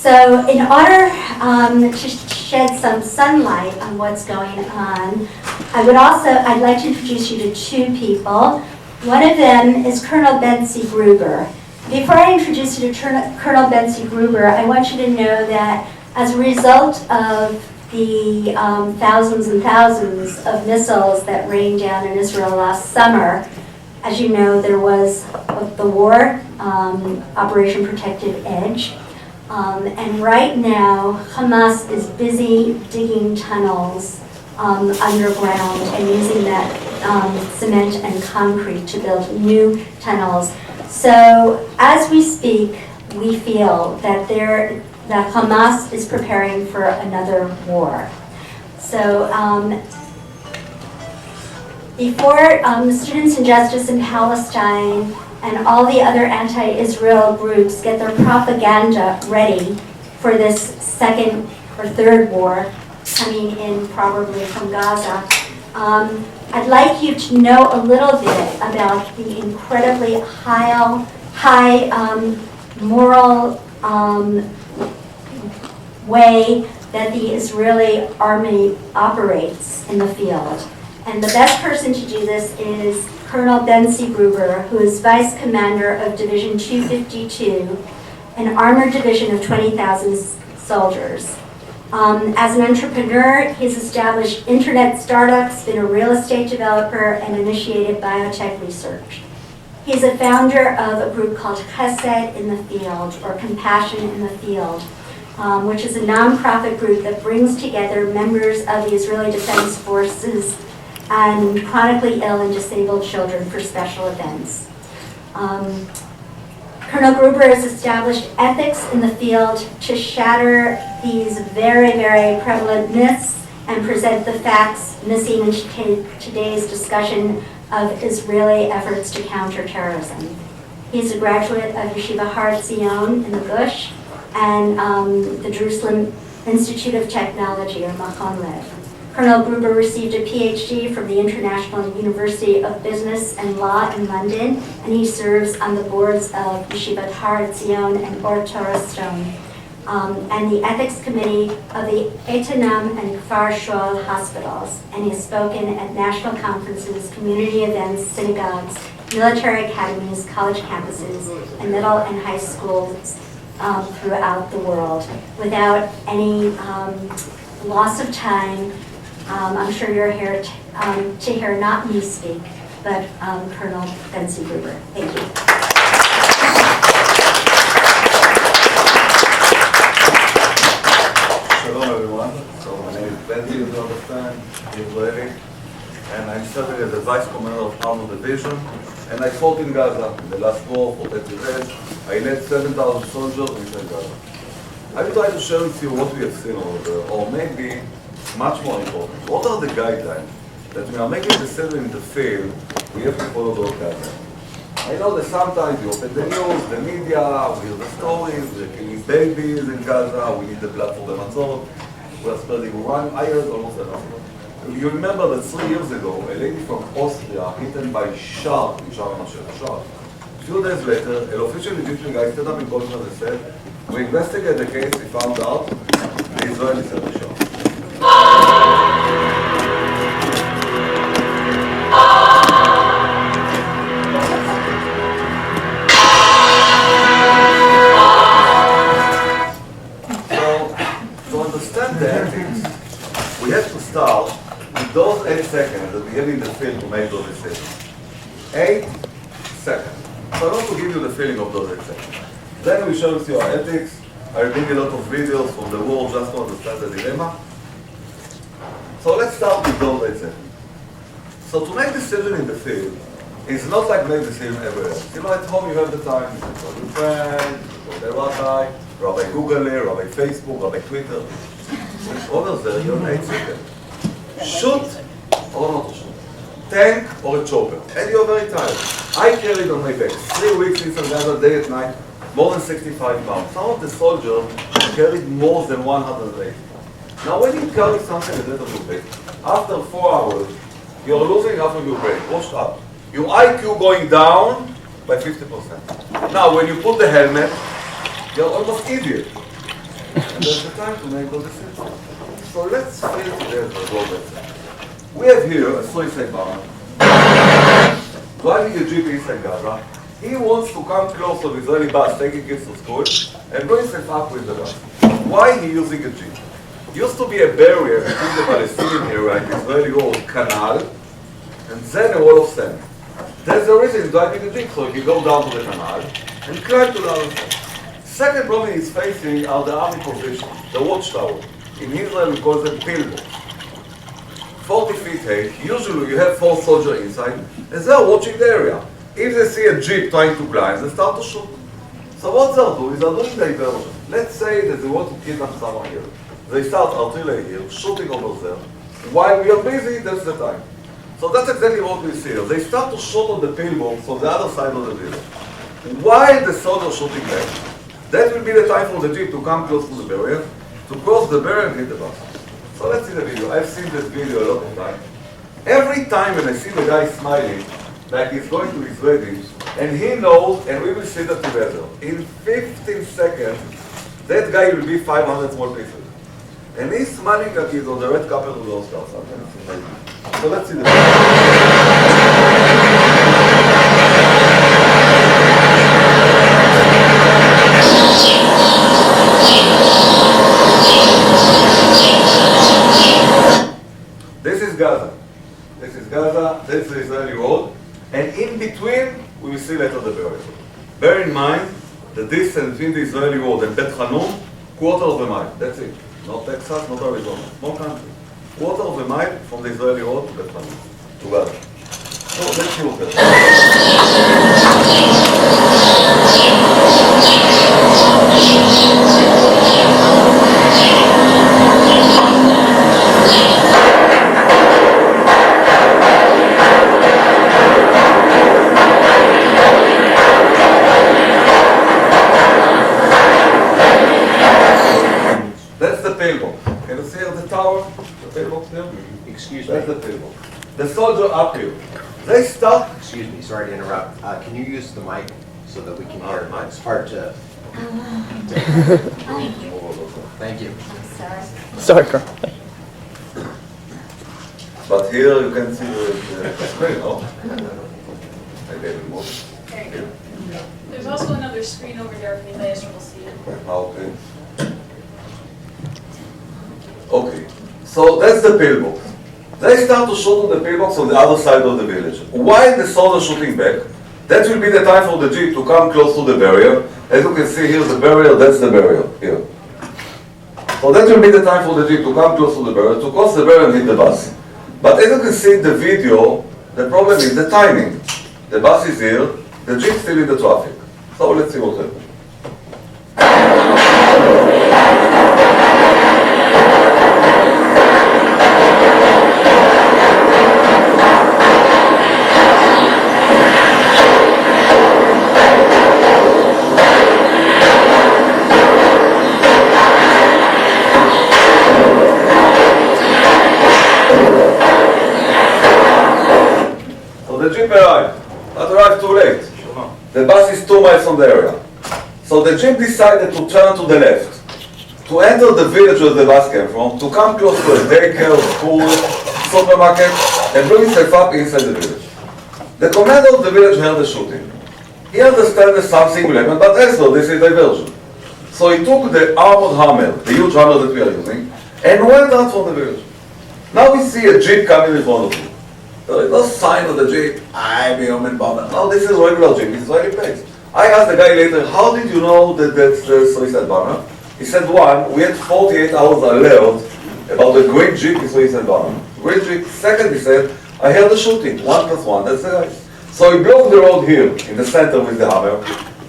So in order to shed some sunlight on what's going on, I'd like to introduce you to two people. One of them is Colonel Bentzi Gruber. Before I introduce you to Colonel Bentzi Gruber, I want you to know that as a result of the thousands and thousands of missiles that rained down in Israel last summer, as you know, there was the war, Operation Protective Edge. And right now, Hamas is busy digging tunnels underground and using that cement and concrete to build new tunnels. So as we speak, we feel that Hamas is preparing for another war. So before Students in Justice in Palestine and all the other anti-Israel groups get their propaganda ready for this second or third war coming in probably from Gaza, I'd like you to know a little bit about the incredibly high moral way that the Israeli army operates in the field. And the best person to do this is Colonel Bentzi Gruber, who is Vice Commander of Division 252, an armored division of 20,000 soldiers. As an entrepreneur, he's established internet startups, been a real estate developer, and initiated biotech research. He's a founder of a group called Chesed in the Field, or Compassion in the Field, which is a nonprofit group that brings together members of the Israeli Defense Forces and chronically ill and disabled children for special events. Colonel Gruber has established ethics in the field to shatter these very, very prevalent myths and present the facts missing in today's discussion of Israeli efforts to counter terrorism. He's a graduate of Yeshiva Har Zion in the Gush and the Jerusalem Institute of Technology, or Machon Lev. Colonel Gruber received a PhD from the International University of Business and Law in London, and he serves on the boards of Yeshivat Har Zion and Or Torah Stone, and the Ethics Committee of the Etanam and Kfar Shoal hospitals, and he has spoken at national conferences, community events, synagogues, military academies, college campuses, and middle and high schools throughout the world. Without any loss of time, I'm sure you're here to hear not me speak, but Colonel Bentzi Gruber. Thank you. Shalom everyone. So my name is Bentzi, as you understand, Israeli, and I'm serving as the Vice Commander of Armored Division, and I fought in Gaza in the last war for 30 days. I led 7,000 soldiers inside Gaza. I will try to share with you what we have seen over there, or maybe much more important, what are the guidelines that we are making a decision in the field, we have to follow those guidelines. I know that sometimes you open the news, the media, we hear the stories, we're killing babies in Gaza, we need the blood for the matzot, we're spreading Iran. I heard almost enough. You remember that 3 years ago, a lady from Austria hidden by a shark in Sharm el-Sheikh, a shark. A few days later, an official Egyptian guy stood up in Goldman and said, we investigated the case, we found out the Israelis had the shark. To understand the ethics, we have to start with those 8 seconds that we have in the field to make those decisions. 8 seconds. So I want to give you the feeling of those 8 seconds. Then we share with you our ethics. I bring a lot of videos from the world just to understand the dilemma. So let's start with those 8 seconds. So to make decision in the field is not like make decision everywhere else. You know, at home you have the time, you can call your friend, you call the Rabbi Google, Rabbi Facebook, Rabbi Twitter. Over there, you have 8 seconds. Shoot or not to shoot. Tank or a chopper. And you're very tired. I carried on my back 3 weeks inside Gaza, day and night, more than 65 pounds. Some of the soldiers carried more than 180. Now when you carry something at the end of your back, after 4 hours, you're losing half of your brain, washed up. Your IQ going down by 50%. Now when you put the helmet, you're almost idiot. and there's the time to make those decisions. So let's fill together those exceptions. We have here a suicide bomber driving a jeep inside Gaza. He wants to come close to the Israeli bus, taking kids to school, and blow himself up with the bus. Why is he using a jeep? Used to be a barrier between the Palestinian area and the Israeli road, canal, and then a wall of sand. That's the reason he's driving a jeep, so he can go down to the canal and climb to the other side. Second problem he's facing are the army positions, the watchtower. In Israel we call them pillbox. 40 feet high, usually you have 4 soldiers inside, and they're watching the area. If they see a jeep trying to climb, they start to shoot. So what they'll do is they're doing diversion. Let's say that they want to kidnap someone here. They start artillery here, shooting over there. While we are busy, that's the time. So that's exactly what we see here. They start to shoot on the pillbox on the other side of the village. While the soldiers shooting back, that will be the time for the jeep to come close to the barrier, to cross the barrier and hit the bus. So let's see the video. I've seen this video a lot of times. Every time when I see the guy smiling, like he's going to his wedding, and he knows, and we will see that together, in 15 seconds, that guy will be 500 small pieces. And he's smiling like he's on the red carpet of those stars. So let's see the video. This is Gaza. This is Gaza, this is the Israeli road, and in between, we will see later the barrier. Bear in mind, the distance between the Israeli road and Bet Hanun, quarter of a mile, that's it. Not Texas, not Arizona, small country. Quarter of a mile from the Israeli road to Bet Hanun, to Gaza. So let's see what that Can you see the tower? The pillbox there? Excuse That's me. the pillbox. The soldier up here. They start. Excuse me, sorry to interrupt. Can you use the mic so that we can hear? It's hard to. Thank you. Sorry, Carl. But here you can see the screen, no? I gave it more. There you go. There's also another screen over there if anybody else will see it. Okay. Okay. So that's the pillbox. They start to shoot on the pillbox on the other side of the village. While the soldiers shooting back, that will be the time for the jeep to come close to the barrier. As you can see, here's the barrier, that's the barrier, here. So that will be the time for the jeep to come close to the barrier, to cross the barrier and hit the bus. But as you can see in the video, the problem is the timing. The bus is here, the jeep still in the traffic. So let's see what happens. The jeep arrived, but arrived too late. The bus is 2 miles from the area. So the jeep decided to turn to the left, to enter the village where the bus came from, to come close to a daycare, school, supermarket, and bring himself up inside the village. The commander of the village heard the shooting. He understands that something will happen, but also this is diversion. So he took the armored hammer, the huge hammer that we are using, and went out from the village. Now we see a jeep coming in front of him. There is no sign of the jeep. I'm a human bomber. No, this is regular jeep. It's Israeli plates. I asked the guy later, how did you know that that's the suicide bomber? He said, one, we had 48 hours alert about the green jeep is suicide bomber. Green jeep. Second, he said, I heard the shooting. 1 + 1, that's the guy. So he blocked the road here in the center with the hammer,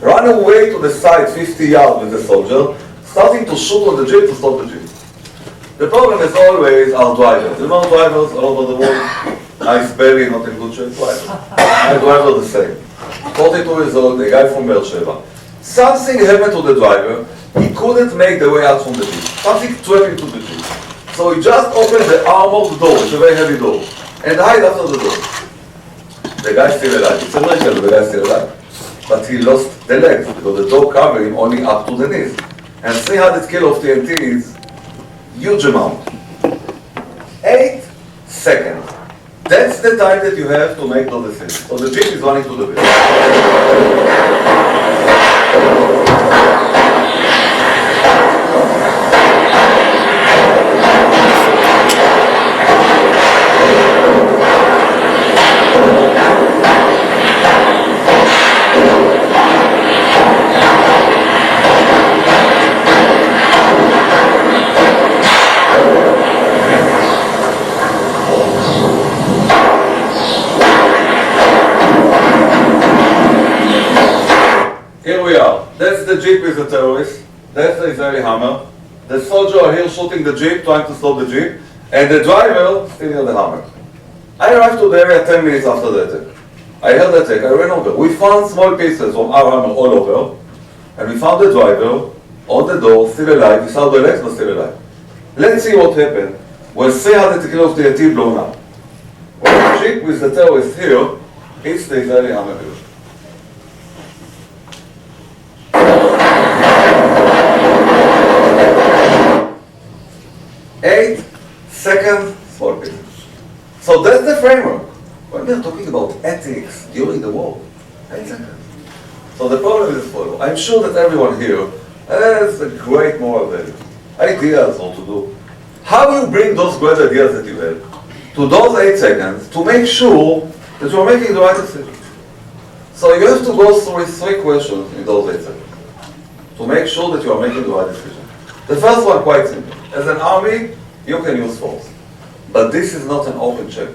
ran away to the side 50 yards with the soldier, starting to shoot on the jeep to stop the jeep. The problem is always our drivers. You know drivers all over the world? Nice belly, not in good shape driver. My driver the same. 42 years old, a guy from Beersheba. Something happened to the driver. He couldn't make the way out from the jeep. Something trapped him to the jeep. So he just opened the armored door, it's a very heavy door, and hid after the door. The guy's still alive. It's a miracle, the guy's still alive. But he lost the legs because the door covered him only up to the knees. and 300 kilo of TNT is huge amount. 8 seconds. That's the time that you have to make those decisions. So the jeep is running to the building. Here we are. That's the jeep with the terrorist. That's the Israeli hammer. The soldier are here shooting the jeep, trying to stop the jeep, and the driver still near the hammer. I arrived to the area 10 minutes after the attack. I heard the attack, I ran over. We found small pieces from our hammer all over, and we found the driver on the door, still alive, without the legs, but still alive. Let's see what happened when 300 kilos of TNT blown up. When the jeep with the terrorist here hits the Israeli hammer here. 8 seconds small pieces. So that's the framework. When we are talking about ethics during the war, 8 seconds. So the problem is as follows. I'm sure that everyone here has a great moral value, ideas what to do. How you bring those great ideas that you have to those 8 seconds to make sure that you are making the right decision? So you have to go through 3 questions in those 8 seconds to make sure that you are making the right decision. The first one, quite simple. As an army, you can use force. But this is not an open check.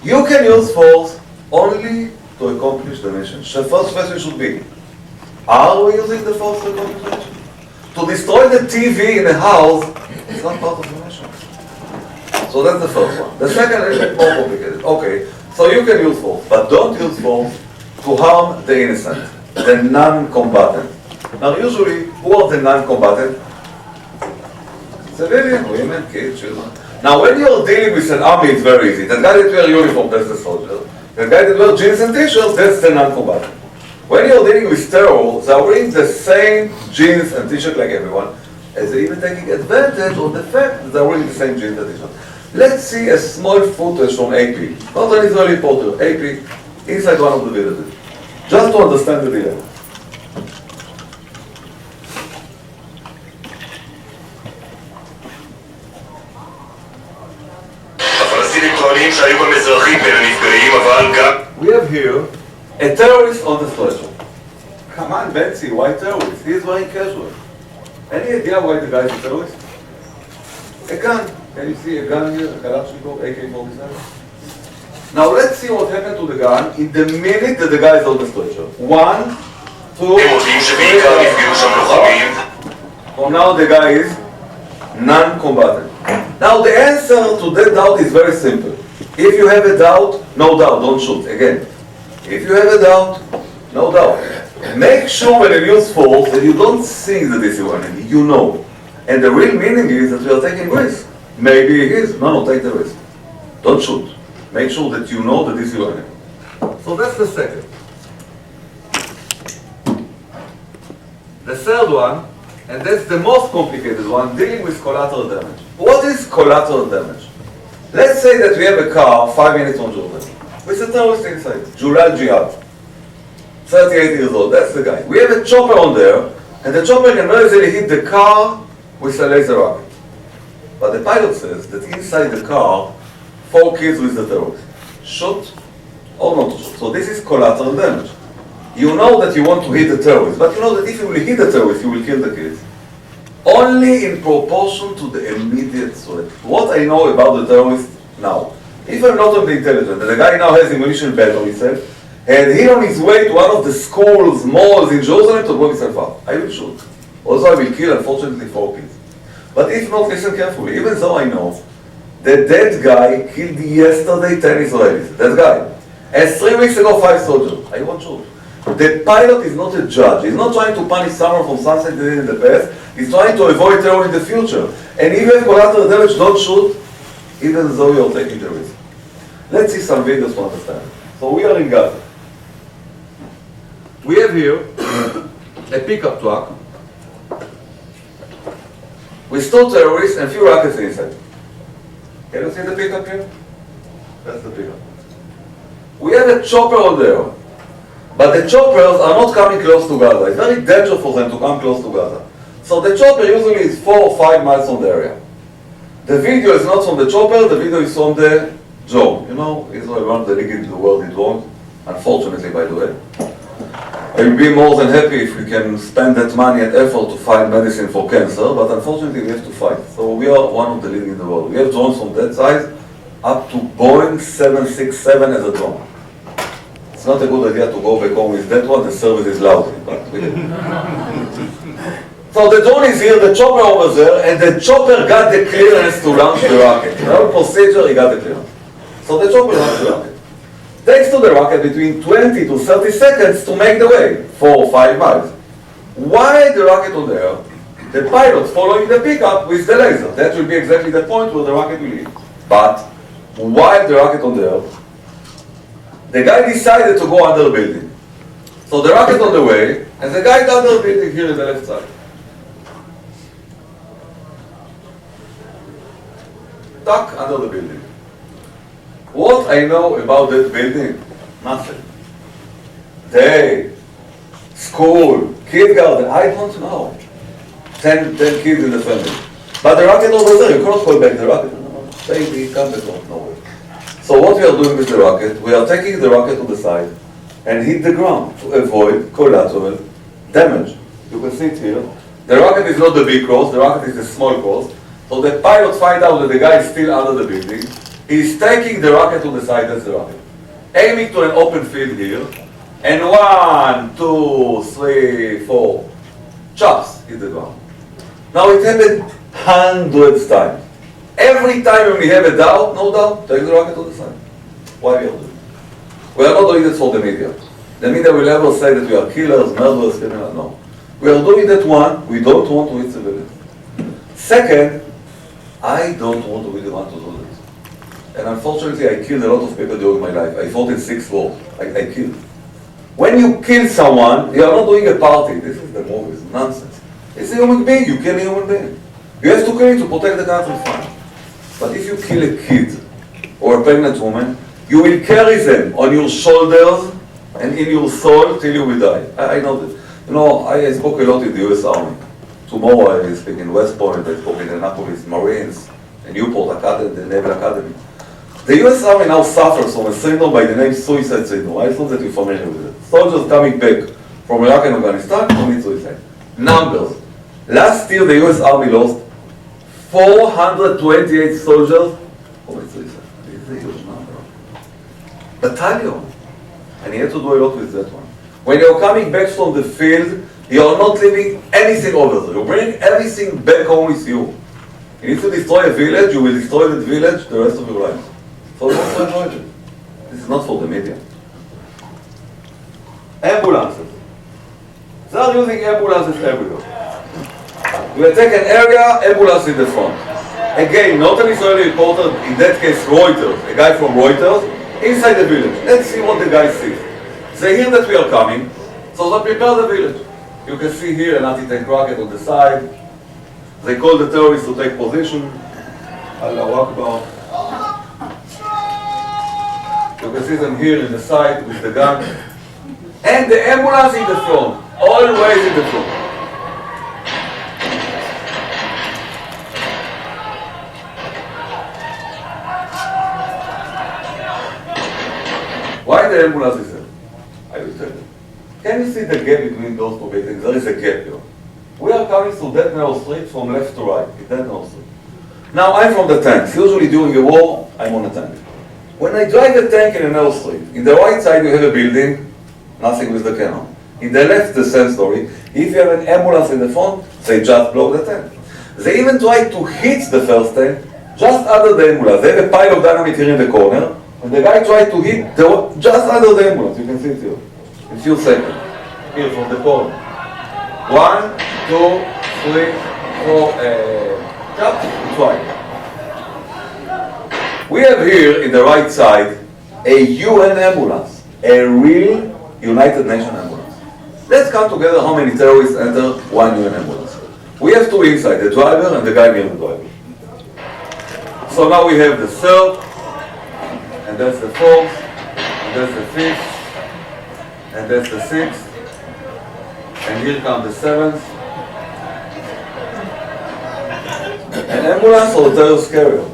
You can use force only to accomplish the mission. The first question should be, are we using the force to accomplish the mission? To destroy the TV in a house is not part of the mission. So that's the first one. The second is more complicated. Okay, so you can use force, but don't use force to harm the innocent, the non-combatant. Now usually, who are the non-combatant? Civilian, women, kids, children. Now when you're dealing with an army, it's very easy. The guy that wear uniform, that's the soldier. The guy that wear jeans and t-shirts, that's the non-combatant. When you're dealing with terror, they're wearing the same jeans and t-shirt like everyone, as they're even taking advantage of the fact that they're wearing the same jeans and t-shirt. Let's see a small footage from AP, not an Israeli reporter, AP, inside one of the villages, just to understand the dilemma. We have here a terrorist on the stretcher. Come on, Bentzi, why terrorist? He is wearing casual. Any idea why the guy is a terrorist? A gun. Can you see a gun here? A Kalashnikov, AK-47? Now let's see what happened to the gun in the minute that the guy is on the stretcher. 1, 2, 3, so now the guy is non-combatant. Now the answer to that doubt is very simple. If you have a doubt, no doubt, don't shoot. Again, if you have a doubt, no doubt. Make sure when you use force that you don't think that this is your enemy, you know. And the real meaning is that we are taking risk. Maybe it is. No, take the risk. Don't shoot. Make sure that you know that this is your enemy. So that's the second. The third one, and that's the most complicated one, dealing with collateral damage. What is collateral damage? Let's say that we have a car 5 minutes from Jordan with a terrorist inside, Julal Jihad, 38 years old, that's the guy. We have a chopper on there, and the chopper can very easily hit the car with a laser rocket. But the pilot says that inside the car, 4 kids with the terrorist. Shoot or not to shoot. So this is collateral damage. You know that you want to hit the terrorist, but you know that if you will hit the terrorist, you will kill the kids. Only in proportion to the immediate threat. What I know about the terrorist now, if I'm not only intelligent, that the guy now has ammunition belt on himself, and he on his way to one of the schools, malls in Jerusalem to blow himself up, I will shoot. Also I will kill, unfortunately, 4 kids. But if not, listen carefully, even though I know that that guy killed yesterday 10 Israelis, that guy, and 3 weeks ago 5 soldiers, I won't shoot. The pilot is not a judge. He's not trying to punish someone from something they did in the past. He's trying to avoid terror in the future. And if you have collateral damage, don't shoot, even though you're taking the risk. Let's see some videos to understand. So we are in Gaza. We have here a pickup truck with 2 terrorists and few rockets inside. Can you see the pickup here? That's the pickup. We have a chopper on there, but the choppers are not coming close to Gaza. It's very dangerous for them to come close to Gaza. So the chopper usually is 4 or 5 miles from the area. The video is not from the chopper, the video is from the drone. You know, Israel runs the league in the world in drone, unfortunately, by the way. I will be more than happy if we can spend that money and effort to find medicine for cancer, but unfortunately we have to fight. So we are one of the leading in the world. We have drones from that size up to Boeing 767 as a drone. It's not a good idea to go back home with that one, the service is lousy, but we did. So the drone is here, the chopper over there, and the chopper got the clearance to launch the rocket. In our procedure, he got the clearance. So the chopper launched the rocket. Takes to the rocket between 20 to 30 seconds to make the way, 4 or 5 miles. While the rocket on the air, the pilot following the pickup with the laser. That will be exactly the point where the rocket will leave. But while the rocket on the air, the guy decided to go under the building. So the rocket on the way, and the guy under the building here on the left side. Stuck under the building. What I know about that building? Nothing. Day, school, kindergarten, I don't know. 10 kids in the family. But the rocket over there, you cannot call back the rocket. Baby, come back home, no way. So what we are doing with the rocket, we are taking the rocket to the side and hit the ground to avoid collateral damage. You can see it here. The rocket is not the big cross, the rocket is the small cross. So the pilots find out that the guy is still under the building. He's taking the rocket to the side, that's the rocket. Aiming to an open field here. And 1, 2, 3, 4. Chops hit the ground. Now it happened hundreds times. Every time when we have a doubt, no doubt, take the rocket to the side. Why we are doing it? We are not doing this for the media. The media will never say that we are killers, murderers, criminals. No. We are doing that one, we don't want to hit civilians. Second, I don't want to really want to do this. And unfortunately, I killed a lot of people during my life. I fought in 6 wars. I killed. When you kill someone, you are not doing a party. This is the movies, nonsense. It's a human being, you kill a human being. You have to kill it to protect the country, fine. But if you kill a kid or a pregnant woman, you will carry them on your shoulders and in your soul till you will die. I know this. You know, I spoke a lot in the US Army. Tomorrow I will speak in West Point, I spoke in Annapolis, Marines, and Newport Academy, the Naval Academy. The US Army now suffers from a syndrome by the name suicide syndrome. I assume that you're familiar with it. Soldiers coming back from Iraq and Afghanistan commit suicide. Numbers. Last year the US Army lost 428 soldiers commit suicide. This is a huge number. Battalion. And you have to do a lot with that one. When you're coming back from the field, you're not leaving anything over there. You bring everything back home with you. You need to destroy a village, you will destroy that village the rest of your life. So don't enjoy it. This is not for the media. Ambulances. They are using ambulances everywhere. You attack an area, ambulance in the front. Again, not an Israeli reporter, in that case Reuters, a guy from Reuters, inside the village. Let's see what the guy sees. They hear that we are coming, so they prepare the village. You can see here an anti-tank rocket on the side. They call the terrorists to take position. Allahu Akbar. You can see them here in the side with the gun. And the ambulance in the front, always in the front. Why the ambulance is there? I will tell you. Can you see the gap between those two buildings? There is a gap here. We are coming through that narrow street from left to right. It's that narrow street. Now I'm from the tanks. Usually during a war, I'm on a tank. When I drive a tank in a narrow street, in the right side you have a building, nothing with the cannon. In the left, the same story. If you have an ambulance in the front, they just blow the tank. They even try to hit the first tank just under the ambulance. They have a pile of dynamite here in the corner, and the guy tried to hit just under the ambulance. You can see it here. In a few seconds. Here from the corner. 1, 2, 3, 4, just try. We have here in the right side a UN ambulance, a real United Nations ambulance. Let's count together how many terrorists enter one UN ambulance. We have two inside, the driver and the guy near the driver. So now we have the third, and that's the fourth, and that's the fifth, and that's the sixth, and here comes the seventh. An ambulance or the terrorist carrier?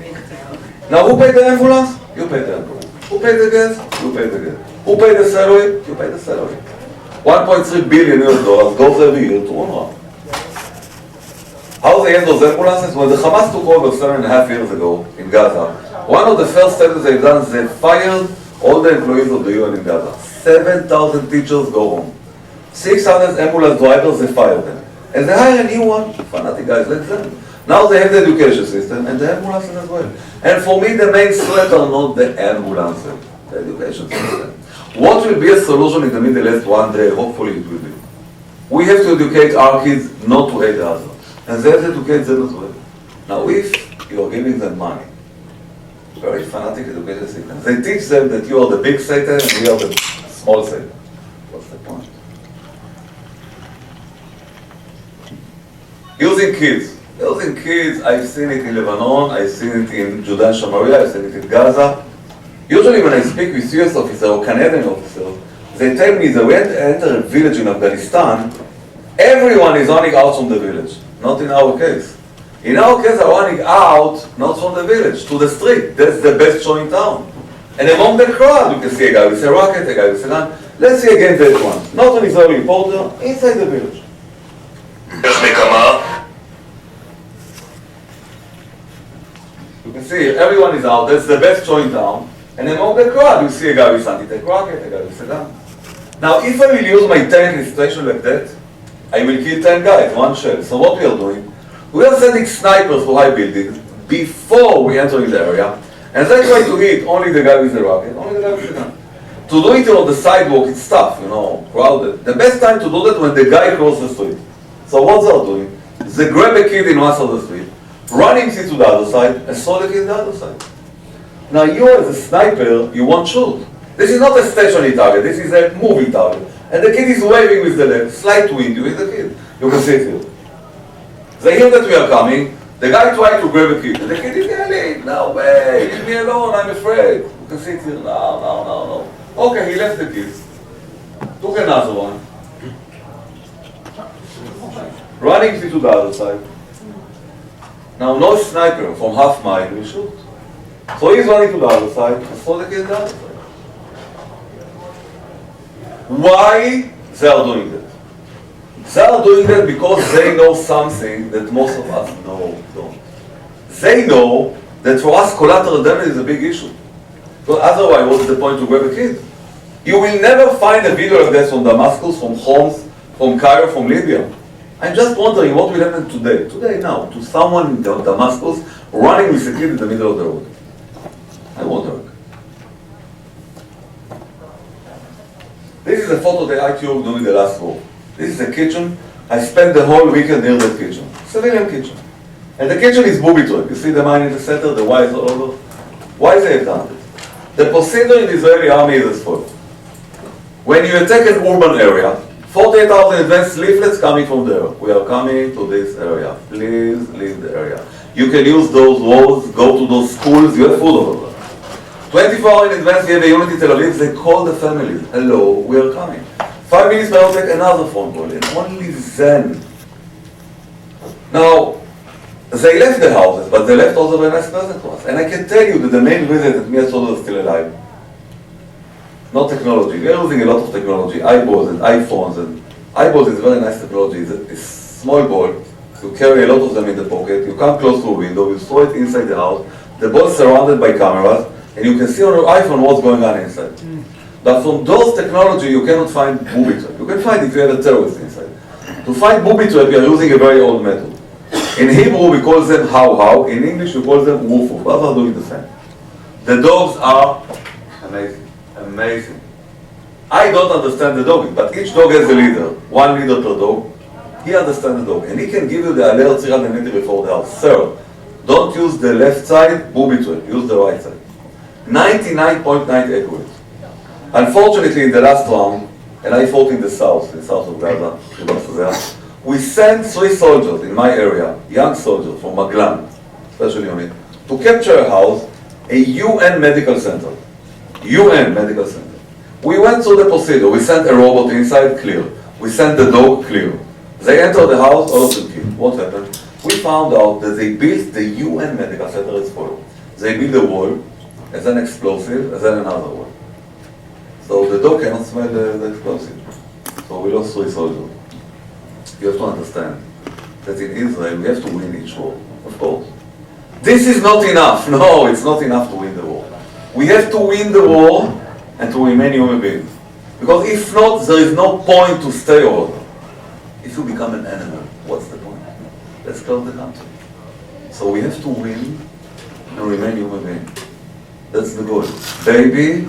Now who paid the ambulance? You paid the ambulance. Who paid the gas? You paid the gas. Who paid the salary? You paid the salary. $1.3 billion goes every year to UNRWA. How they end those ambulances? When the Hamas took over 7.5 years ago in Gaza, one of the first things they've done is they fired all the employees of the UN in Gaza. 7,000 teachers go home. 600 ambulance drivers, they fired them. And they hire a new one, fanatic guys like them. Now they have the education system and the ambulances as well. And for me, the main threat are not the ambulances, the education system. What will be a solution in the Middle East one day? Hopefully it will be. We have to educate our kids not to hate others. And they have to educate them as well. Now if you are giving them money, very fanatic education system, they teach them that you are the big Satan and we are the small Satan. What's the point? Using kids. Using kids, I've seen it in Lebanon, I've seen it in Judah and Samaria, I've seen it in Gaza. Usually when I speak with US officers or Canadian officers, they tell me that when they enter a village in Afghanistan, everyone is running out from the village. Not in our case. In our case, they're running out, not from the village, to the street. That's the best show in town. And among the crowd, you can see a guy with a rocket, a guy with a gun. Let's see again that one. Not an Israeli reporter, inside the village. You can see everyone is out, that's the best show in town. And among the crowd, you see a guy with anti-tank rocket, a guy with a gun. Now, if I will use my tank in a situation like that, I will kill 10 guys, one shell. So what we are doing, we are sending snipers for high buildings before we enter in the area, and they try to hit only the guy with the rocket, only the guy with the gun. To do it on the sidewalk, it's tough, crowded. The best time to do that when the guy crosses the street. So what they are doing, they grab a kid in one side of the street, running it to the other side, and throw the kid to the other side. Now you as a sniper, you won't shoot. This is not a stationary target, this is a moving target. And the kid is waving with the leg, slight wind, you hit the kid. You can see it here. They hear that we are coming, the guy tried to grab a kid, and the kid is yelling, no way, leave me alone, I'm afraid. You can see it here, no. Okay, he left the kid, took another one, running to the other side. Now no sniper from half mile will shoot. So he's running to the other side, and throw the kid to the other side. Why they are doing that? They are doing that because they know something that most of us don't. They know that for us collateral damage is a big issue. So otherwise, what's the point to grab a kid? You will never find a video like this from Damascus, from Homs, from Cairo, from Libya. I'm just wondering what will happen today now, to someone in Damascus running with a kid in the middle of the road. I wonder. This is a photo that I took during the last war. This is a kitchen. I spent the whole weekend near that kitchen. Civilian kitchen. And the kitchen is booby trap. You see the mine in the center, the wires all over. Why they have done it? The procedure in the Israeli army is as follows. When you attack an urban area, 48 hours in advance, leaflets coming from there. We are coming to this area. Please leave the area. You can use those roads, go to those schools, you have food over there. 24 hours in advance, we have a unit in Tel Aviv, they call the families. Hello, we are coming. 5 minutes later, take another phone call, and only then. Now, they left the houses, but they left also a very nice present to us. And I can tell you that the main reason that me and Soda are still alive, not technology. We are using a lot of technology, eyeballs and iPhones, and eyeballs is very nice technology. It's a small ball, you carry a lot of them in the pocket, you come close to a window, you throw it inside the house, the ball is surrounded by cameras, and you can see on your iPhone what's going on inside. But from those technology, you cannot find booby trap. You can find if you have a terrorist inside. To find booby trap, you are using a very old method. In Hebrew, we call them how. In English, we call them woof. Both are doing the same. The dogs are amazing. I don't understand the dog, but each dog has a leader. 1 leader per dog. He understands the dog, and he can give you the alert 300 meters before the house. Sir, don't use the left side, booby trap. Use the right side. 99.9 accurate. Unfortunately, in the last round, and I fought in the south of Gaza, we we sent 3 soldiers in my area, young soldiers from Maglan, special unit, to capture a house, a UN medical center. UN medical center. We went through the procedure. We sent a robot inside, clear. We sent the dog, clear. They entered the house, all of them killed. What happened? We found out that they built the UN medical center as follows. They built a wall, and then explosive, and then another wall. So the dog cannot smell the explosive. So we lost 3 soldiers. You have to understand that in Israel we have to win each war, of course. This is not enough. No, it's not enough to win the war. We have to win the war and to remain human beings. Because if not, there is no point to stay over. If you become an animal, what's the point? Let's close the country. So we have to win and remain human beings. That's the goal. Baby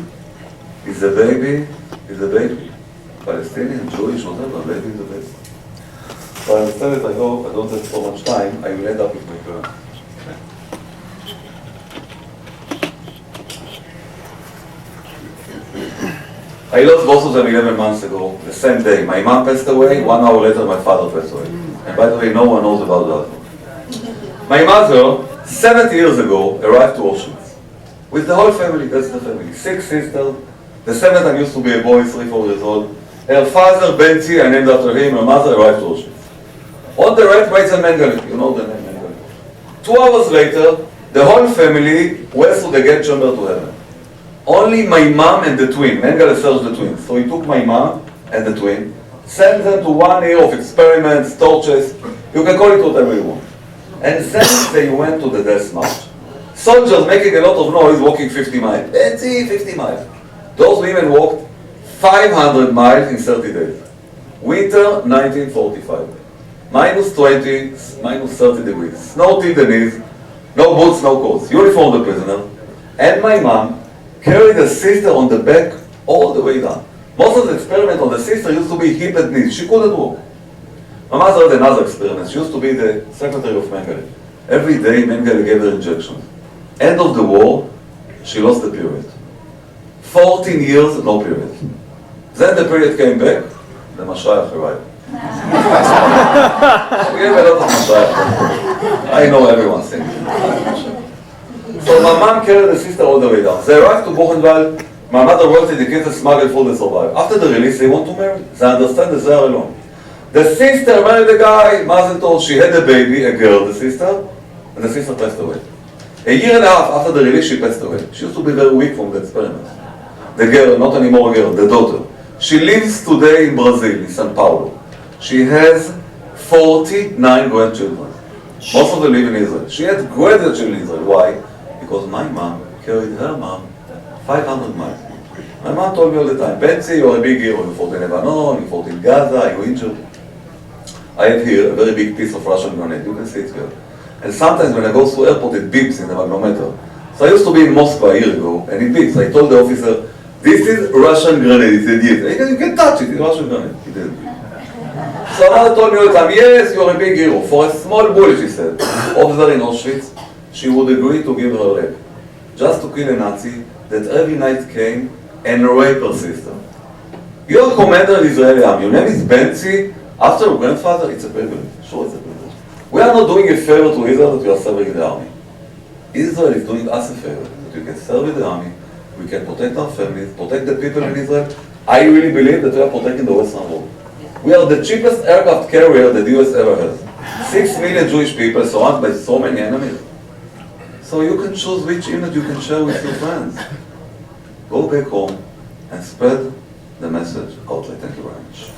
is a baby is a baby. Palestinian, Jewish, whatever, baby is a baby. So I understand it, I hope, I don't have so much time, I will end up with my turn. I lost both of them 11 months ago, the same day. My mom passed away, 1 hour later my father passed away. And by the way, no one knows about that. My mother, 70 years ago, arrived to Auschwitz. With the whole family, that's the family. 6 sisters, the 7th time used to be a boy, 3-4 years old. Her father, Bentzi, I named after him, her mother arrived to Auschwitz. On the right, Bentzi Mengele, you know the name Mengele. 2 hours later, the whole family went through the gate chamber to heaven. Only my mom and the twin, Mengele searched the twins. So he took my mom and the twin, sent them to 1 year of experiments, tortures, you can call it whatever you want. And then they went to the death march. Soldiers making a lot of noise, walking 50 miles. Bentzi, 50 miles. Those women walked 500 miles in 30 days. Winter 1945. Minus 20, minus 30 degrees. Snow till the knees, no boots, no coats. Uniform the prisoner. And my mom carried the sister on the back all the way down. Most of the experiment on the sister used to be hip and knees. She couldn't walk. My mother had another experiment. She used to be the secretary of Mengele. Every day Mengele gave her injections. End of the war, she lost the period. 14 years, no period. Then the period came back, the Mashiach arrived. We have a lot of Mashiach. I know everyone's thinking. So my mom carried the sister all the way down. They arrived to Buchenwald. My mother worked in the kids and smuggled food and survived. After the release, they want to marry. They understand that they are alone. The sister married the guy, Mazel Tov. She had a baby, a girl, the sister, and the sister passed away. A year and a half after the release, she passed away. She used to be very weak from the experiment. The girl, not anymore a girl, the daughter. She lives today in Brazil, in São Paulo. She has 49 grandchildren. Most of them live in Israel. She had grandchildren in Israel. Why? Because my mom carried her mom 500 miles. My mom told me all the time, Bentzi, you're a big hero. You fought in Lebanon, you fought in Gaza, you injured. I have here a very big piece of Russian grenade. You can see it here. And sometimes when I go through airport, it beeps in the magnometer. So I used to be in Moscow a year ago, and it beeps. I told the officer, this is Russian grenade. He said, yes. You can touch it, it's Russian grenade. He didn't. So mother told me all the time, yes, you're a big hero. For a small bullet, she said, over there in Auschwitz, she would agree to give her leg. Just to kill a Nazi that every night came and raped her sister. You're a commander in the Israeli army. Your name is Bentzi. After your grandfather, it's a privilege. Sure, it's a privilege. We are not doing a favor to Israel that we are serving in the army. Israel is doing us a favor that we can serve in the army, we can protect our families, protect the people in Israel. I really believe that we are protecting the Western world. We are the cheapest aircraft carrier that the US ever has. 6 million Jewish people surrounded by so many enemies. So you can choose which image you can share with your friends. Go back home and spread the message out there. Thank you very much.